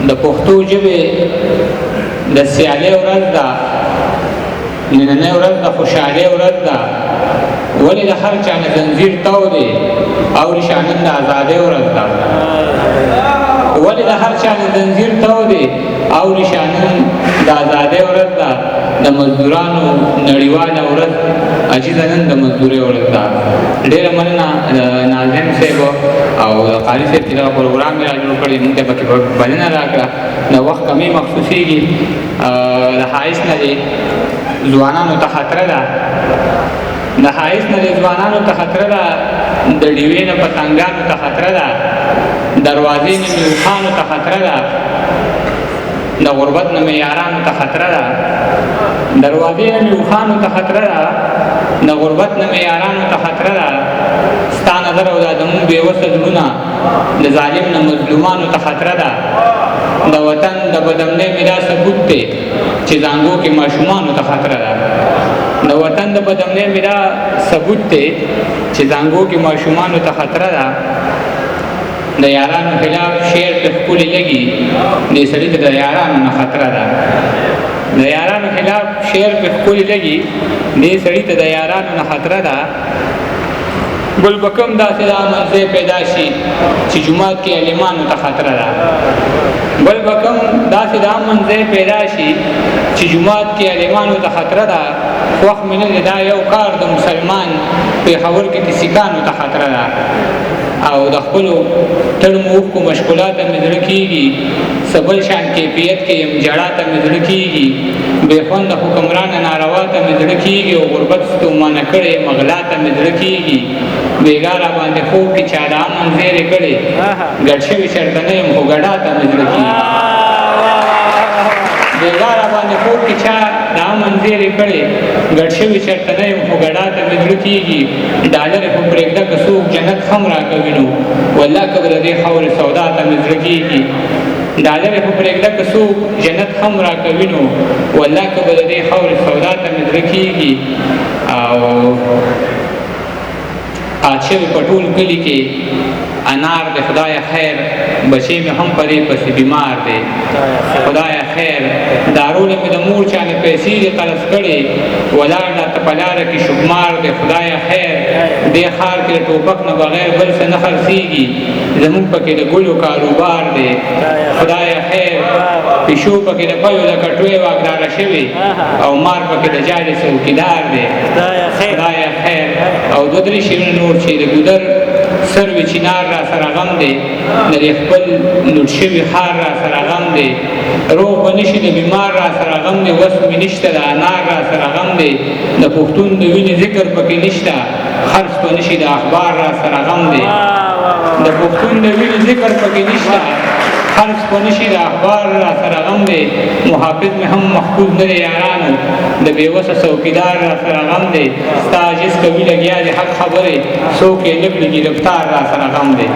د پښتو ژبې د سیالۍ ورځ ده، نننۍ ورځ د خوشحالۍ ورځ ده. ولې د هر چا نه زنځیر تاو دی او ریشه نن د ازادۍ ورځ ده. ولې د هر چا نه زنځیر تاو دی او ریشه نن د ازادۍ ورځ ده. د مزدورانو نړیواله ورځ عجیزه نن د مزدورۍ ورځ ده. ډېره مننه ناظم صاحب او قاري صاحب چې دغه پروګرام مې را جوړ کړی، موږ ته پکې بلنه راکړه. د وخت کمي مخصوصېږي، د حایس نه دی ځوانانو ته خطره ده، د حایس نه دی ځوانانو ته خطره ده، د ډیوې نه پتنګانو ته خطره ده، دروازې نه میوخانو ته خطره ده، د غربت نه یارانو ته خطره ده، دروازې نه میوخانو ته خطره ده، د غربت نه یارانو ته خطره ده. ستا نظر او دا زموږ بېوسه زړونه د ظالم نه مظلومانو ته خطره ده. د وطن د بدامنۍ مې دا ثبوت دی چې زانګو کې ماشومانو ته خطره ده. د وطن د بدامنۍ مې دا ثبوت دی چې زانګو کې ماشومانو ته خطره ده. د یارانو خلاف شعر په ښکلې لګي، دې سړي ته د یارانو نه خطره ده. د یارانو خلاف شعر په ښکلې لګي، دې سړي ته د یارانو نه خطره ده. ګل بکم داسې دا منځی پیدا شي چې جومات کې عالمانو ته خطره ده. ګل بکم داسې دا منځی پیدا شي چې جومات کې عالمانو ته خطره ده. وخت مې نه دی دا یو کار د مسلمان پېښور کې د سیکانو ته خطره ده. او د خپلو تړو اوښکو مشغولاته مې زړه کېږي، سبل شان کیفیت کې یم جړا ته مې زړه کېږي، بې خونده حکمرانه ناروا ته مې زړه کېږي، او غربت ستومانه کړې مغلا ته مې زړه کېږي. بېګا را باندې خوب کې چا د امن زیرې کړې، ګډ شوي چېرته نه یم خو ګډا ته مې زړه کېږي. بېګا را باندې خوب کې چا د امن زیرې کړې، ګډ شوي چېرته نه یم خو ګډا ته مې زړه کېږي. ډالرې خو پرېږده که څوک جنت هم راکوي نو والله که به د دې خاورې سودا ته مې زړه کېږي. ډالرې خو پرېږده که څوک جنت هم راکوي نو والله که به د دې خاورې سودا ته مې زړه کېږي. او پات شوي په ټول کلي کې انار دی خدای خیر، بچې مې هم په دې پسې بیمار دی خدای خیر. دارونه مې د مور چا نه پیسې دي قرض کړې، ولاړ راته په لاره کې شګمار دی خدای خیر. دې ښار کې د ټوپک نه بغیر بل څه نه خرڅېږي، زموږ پکې د ګلو کاروبار دی خدای خیر. پیشو پکې د پیو د کټوې واګداره شوي، او مار پکې د جالې څوکیدار دی خدای خیر. او دوه درې شیونه نور چې د ګودر سر وي چینار را سره غم دی، د دې خپل لوټ شوي ښار را سره غم دی. روغ به نشي د بیمار را سره غم دی، وس مې نشته د انار را سره غم دی. د پښتون د وینې ذکر پکې نشته، خرڅ به نشي د اخبار را سره غم دی. د پښتون د وینې ذکر پکې نشته، خرڅ به نشي د اخبار را سره غم دی. محافظ مې هم محفوظ نه دی یارانو، د بېوسه څوکیدار را سره غم دی. ستا عاجز کوي لګیا د حق خبرې، څوک یې نه کړي ګرفتار را سره غم دی.